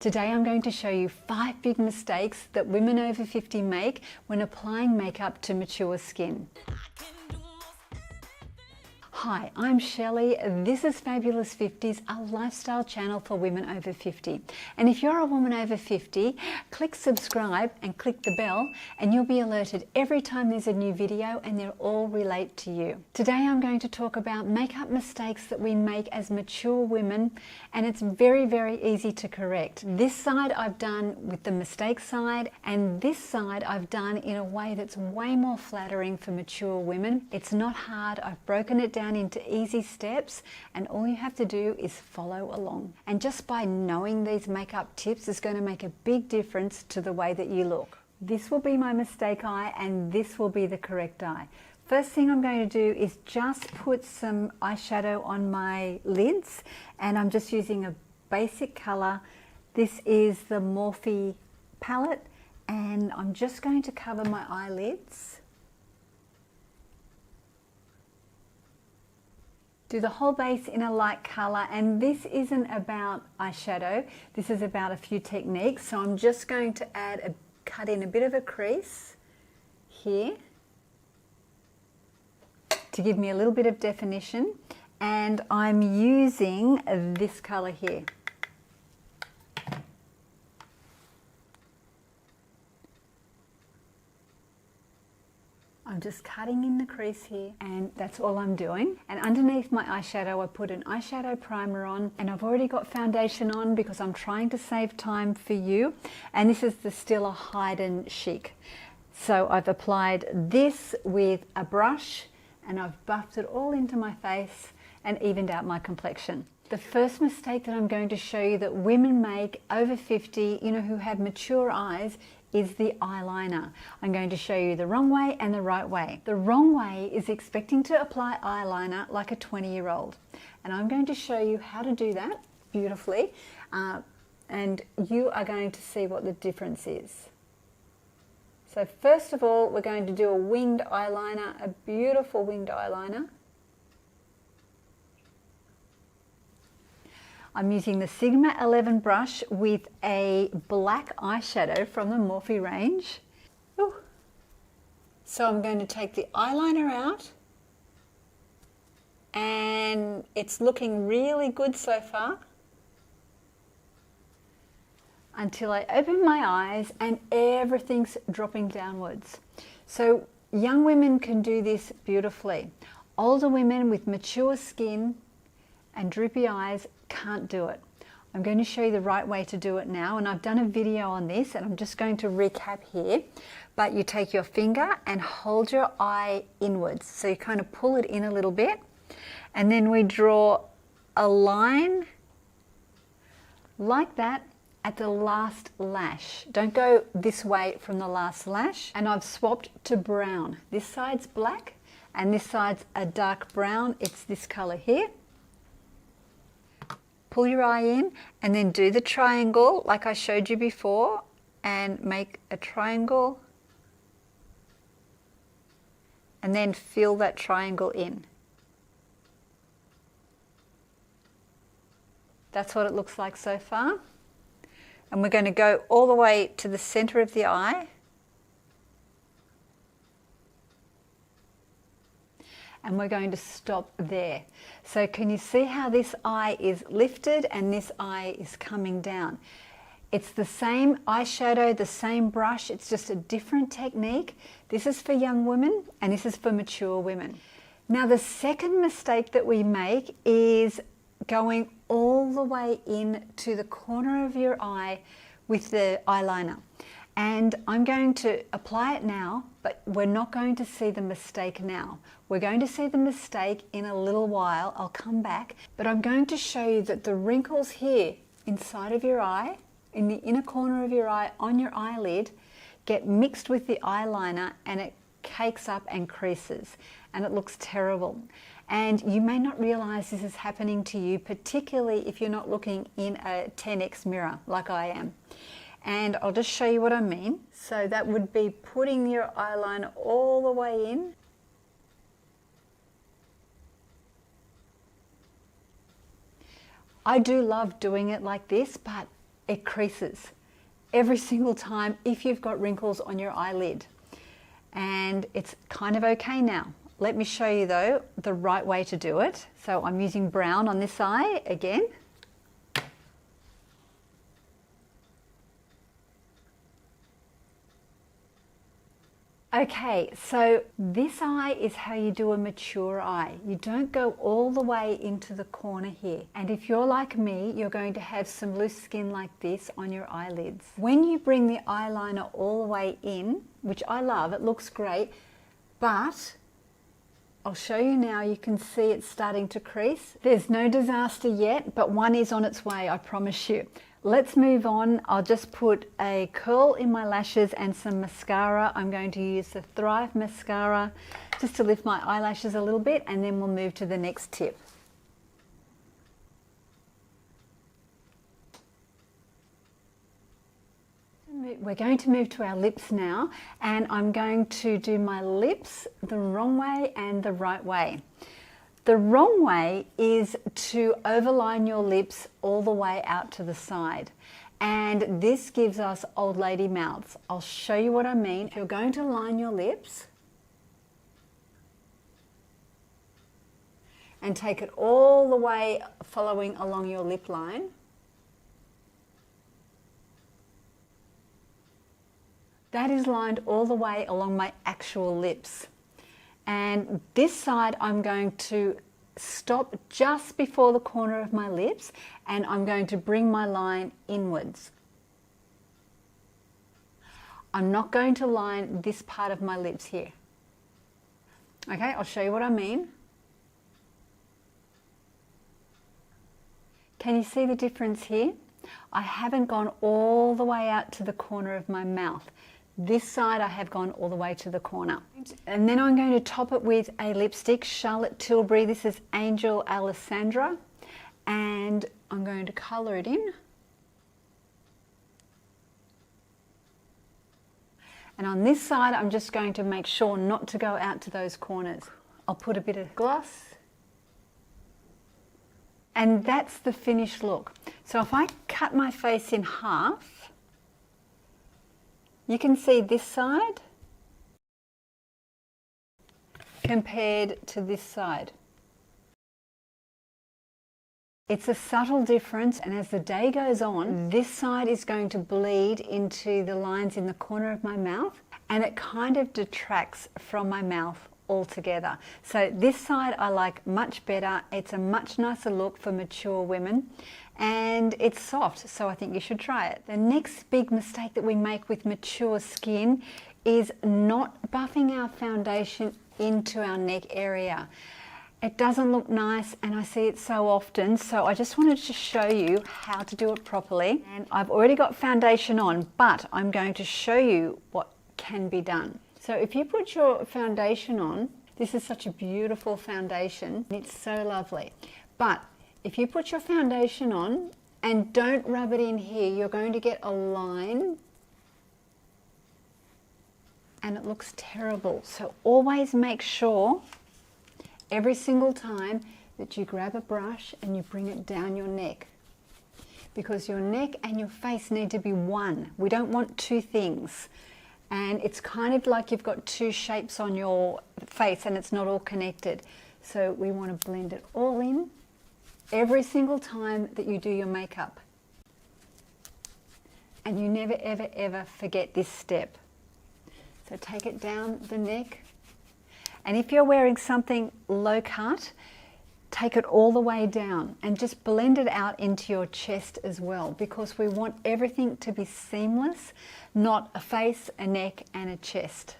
Today I'm going to show you 5 big mistakes that women over 50 make when applying makeup to mature skin. Hi, I'm Shelley. This is Fabulous 50s, a lifestyle channel for women over 50. And if you're a woman over 50, click subscribe and click the bell and you'll be alerted every time there's a new video and they'll all relate to you. Today I'm going to talk about makeup mistakes that we make as mature women, and it's very, very easy to correct. This side I've done with the mistake side, and this side I've done in a way that's way more flattering for mature women. It's not hard. I've broken it down into easy steps, and all you have to do is follow along. And just by knowing these makeup tips is going to make a big difference to the way that you look. This will be my mistake eye and this will be the correct eye. First thing I'm going to do is just put some eyeshadow on my lids, and I'm just using a basic color. This is the Morphe palette, and I'm just going to cover my eyelids. Do the whole base in a light color, and this isn't about eyeshadow, this is about a few techniques. So I'm just going to cut in a bit of a crease here to give me a little bit of definition, and I'm using this color here. I'm just cutting in the crease here, and that's all I'm doing. And underneath my eyeshadow I put an eyeshadow primer on, and I've already got foundation on because I'm trying to save time for you. And this is the Stila Hide and Chic. So I've applied this with a brush and I've buffed it all into my face and evened out my complexion. The first mistake that I'm going to show you that women make over 50, who have mature eyes, is the eyeliner. I'm going to show you the wrong way and the right way. The wrong way is expecting to apply eyeliner like a 20-year-old. And I'm going to show you how to do that beautifully, and you are going to see what the difference is. So first of all, we're going to do a winged eyeliner, a beautiful winged eyeliner. I'm using the Sigma 11 brush with a black eyeshadow from the Morphe range. Ooh. So I'm going to take the eyeliner out, and it's looking really good so far, until I open my eyes and everything's dropping downwards. So young women can do this beautifully. Older women with mature skin and droopy eyes can't do it. I'm going to show you the right way to do it now, and I've done a video on this and I'm just going to recap here. But you take your finger and hold your eye inwards, so you kind of pull it in a little bit, and then we draw a line like that at the last lash. Don't go this way from the last lash. And I've swapped to brown. This side's black and this side's a dark brown. It's this color here. Pull your eye in and then do the triangle like I showed you before, and make a triangle and then fill that triangle in. That's what it looks like so far. And we're going to go all the way to the center of the eye. And we're going to stop there. So can you see how this eye is lifted and this eye is coming down? It's the same eyeshadow, the same brush, it's just a different technique. This is for young women and this is for mature women. Now the second mistake that we make is going all the way in to the corner of your eye with the eyeliner. And I'm going to apply it now, but we're not going to see the mistake now. We're going to see the mistake in a little while. I'll come back, but I'm going to show you that the wrinkles here inside of your eye, in the inner corner of your eye, on your eyelid, get mixed with the eyeliner and it cakes up and creases, and it looks terrible. And you may not realize this is happening to you, particularly if you're not looking in a 10x mirror like I am. And I'll just show you what I mean. So that would be putting your eyeliner all the way in. I do love doing it like this, but it creases every single time if you've got wrinkles on your eyelid. And it's kind of okay now. Let me show you though the right way to do it. So I'm using brown on this eye again. Okay, so this eye is how you do a mature eye. You don't go all the way into the corner here. And if you're like me, you're going to have some loose skin like this on your eyelids. When you bring the eyeliner all the way in, which I love, it looks great, but I'll show you now, you can see it's starting to crease. There's no disaster yet, but one is on its way, I promise you. Let's move on. I'll just put a curl in my lashes and some mascara. I'm going to use the Thrive mascara just to lift my eyelashes a little bit, and then we'll move to the next tip. We're going to move to our lips now, and I'm going to do my lips the wrong way and the right way. The wrong way is to overline your lips all the way out to the side. And this gives us old lady mouths. I'll show you what I mean. If you're going to line your lips and take it all the way following along your lip line, that is lined all the way along my actual lips. And this side I'm going to stop just before the corner of my lips, and I'm going to bring my line inwards. I'm not going to line this part of my lips here. Okay, I'll show you what I mean. Can you see the difference here? I haven't gone all the way out to the corner of my mouth. This side I have gone all the way to the corner. And then I'm going to top it with a lipstick, Charlotte Tilbury. This is Angel Alessandra. And I'm going to colour it in. And on this side, I'm just going to make sure not to go out to those corners. I'll put a bit of gloss. And that's the finished look. So if I cut my face in half, you can see this side compared to this side. It's a subtle difference, and as the day goes on, this side is going to bleed into the lines in the corner of my mouth, and it kind of detracts from my mouth altogether. So this side I like much better. It's a much nicer look for mature women, and it's soft, so I think you should try it. The next big mistake that we make with mature skin is not buffing our foundation into our neck area. It doesn't look nice, and I see it so often, so I just wanted to show you how to do it properly. And I've already got foundation on, but I'm going to show you what can be done. So if you put your foundation on, this is such a beautiful foundation, it's so lovely. But if you put your foundation on and don't rub it in here, you're going to get a line and it looks terrible. So always make sure every single time that you grab a brush and you bring it down your neck, because your neck and your face need to be one. We don't want two things. And it's kind of like you've got two shapes on your face and it's not all connected. So we want to blend it all in every single time that you do your makeup. And you never, ever, ever forget this step. So take it down the neck. And if you're wearing something low cut, take it all the way down and just blend it out into your chest as well, because we want everything to be seamless, not a face, a neck, and a chest.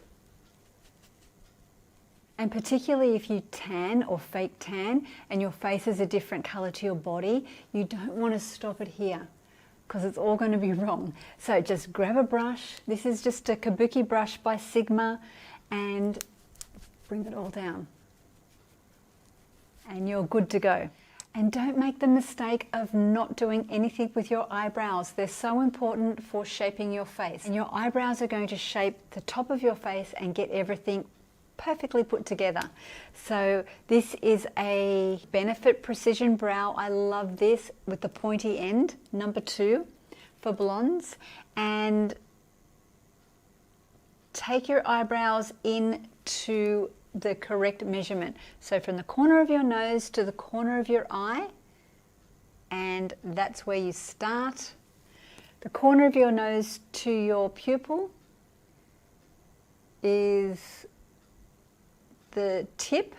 And particularly if you tan or fake tan and your face is a different color to your body, you don't want to stop it here because it's all going to be wrong. So just grab a brush. This is just a kabuki brush by Sigma, and bring it all down. And you're good to go. And don't make the mistake of not doing anything with your eyebrows. They're so important for shaping your face. And your eyebrows are going to shape the top of your face and get everything perfectly put together. So this is a Benefit Precision Brow. I love this with the pointy end, number 2 for blondes, and take your eyebrows into the correct measurement. So from the corner of your nose to the corner of your eye, and that's where you start. The corner of your nose to your pupil is the tip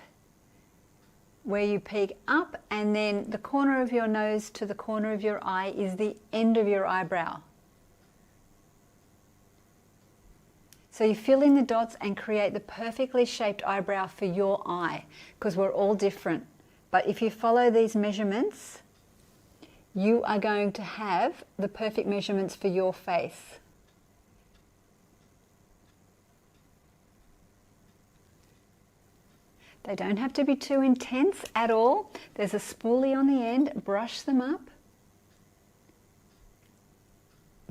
where you peak up, and then the corner of your nose to the corner of your eye is the end of your eyebrow. So you fill in the dots and create the perfectly shaped eyebrow for your eye, because we're all different. But if you follow these measurements, you are going to have the perfect measurements for your face. They don't have to be too intense at all. There's a spoolie on the end, brush them up.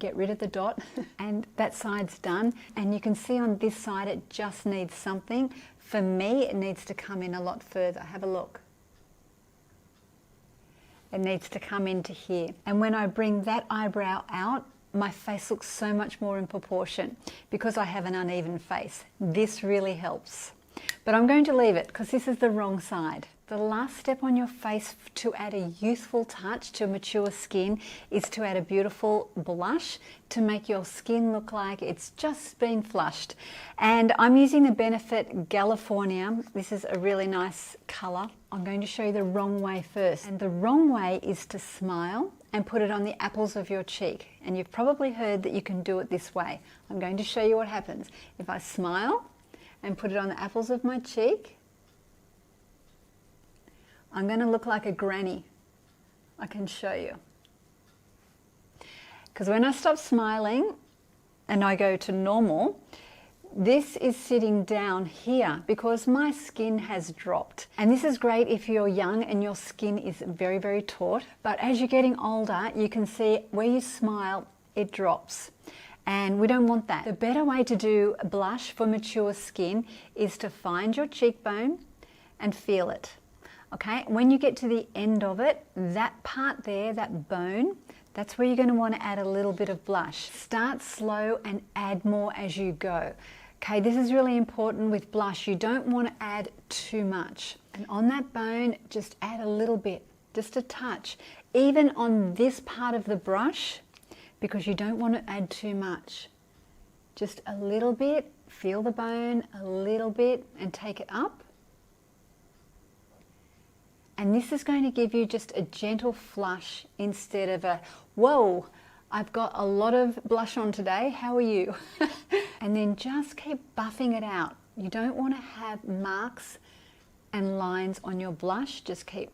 Get rid of the dot, and that side's done. And you can see on this side it just needs something. For me, it needs to come in a lot further. Have a look. It needs to come into here. And when I bring that eyebrow out, my face looks so much more in proportion because I have an uneven face. This really helps. But I'm going to leave it because this is the wrong side. The last step on your face to add a youthful touch to mature skin is to add a beautiful blush to make your skin look like it's just been flushed. And I'm using the Benefit California. This is a really nice color. I'm going to show you the wrong way first. And the wrong way is to smile and put it on the apples of your cheek. And you've probably heard that you can do it this way. I'm going to show you what happens. If I smile and put it on the apples of my cheek, I'm going to look like a granny. I can show you. Because when I stop smiling and I go to normal, this is sitting down here because my skin has dropped. And this is great if you're young and your skin is very, very taut. But as you're getting older, you can see where you smile, it drops. And we don't want that. The better way to do a blush for mature skin is to find your cheekbone and feel it. Okay, when you get to the end of it, that part there, that bone, that's where you're going to want to add a little bit of blush. Start slow and add more as you go. Okay, this is really important with blush. You don't want to add too much. And on that bone, just add a little bit, just a touch. Even on this part of the brush, because you don't want to add too much. Just a little bit, feel the bone, a little bit, and take it up. And this is going to give you just a gentle flush instead of a, whoa, I've got a lot of blush on today, how are you? And then just keep buffing it out. You don't want to have marks and lines on your blush, just keep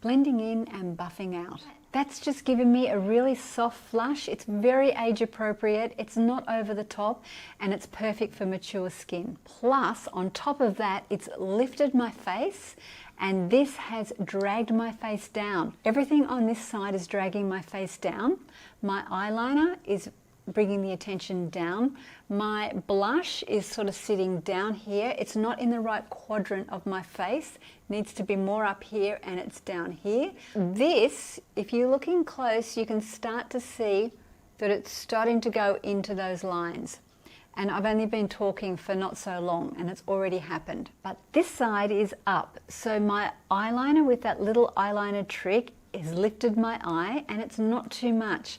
blending in and buffing out. That's just given me a really soft flush. It's very age appropriate, it's not over the top, and it's perfect for mature skin. Plus, on top of that, it's lifted my face, and this has dragged my face down. Everything on this side is dragging my face down. My eyeliner is bringing the attention down. My blush is sort of sitting down here. It's not in the right quadrant of my face. It needs to be more up here, and it's down here. This, if you're looking close, you can start to see that it's starting to go into those lines. And I've only been talking for not so long, and it's already happened. But this side is up. So my eyeliner with that little eyeliner trick has lifted my eye, and it's not too much.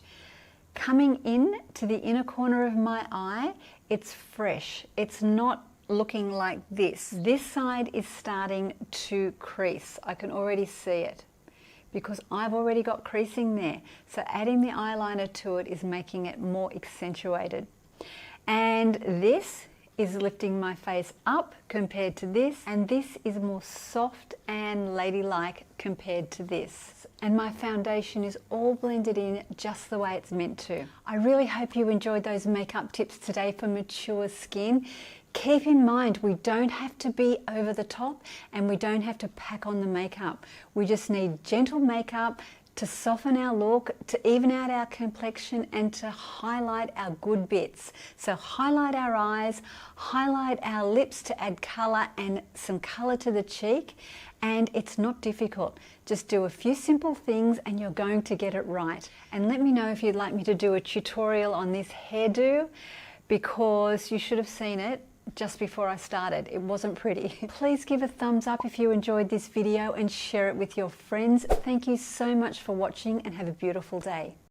Coming in to the inner corner of my eye, it's fresh. It's not looking like this. This side is starting to crease. I can already see it because I've already got creasing there. So adding the eyeliner to it is making it more accentuated. And this is lifting my face up compared to this, and this is more soft and ladylike compared to this. And my foundation is all blended in just the way it's meant to. I really hope you enjoyed those makeup tips today for mature skin. Keep in mind, we don't have to be over the top and we don't have to pack on the makeup. We just need gentle makeup to soften our look, to even out our complexion, and to highlight our good bits. So highlight our eyes, highlight our lips to add colour and some colour to the cheek. And it's not difficult. Just do a few simple things and you're going to get it right. And let me know if you'd like me to do a tutorial on this hairdo, because you should have seen it just before I started. It wasn't pretty. Please give a thumbs up if you enjoyed this video and share it with your friends. Thank you so much for watching and have a beautiful day.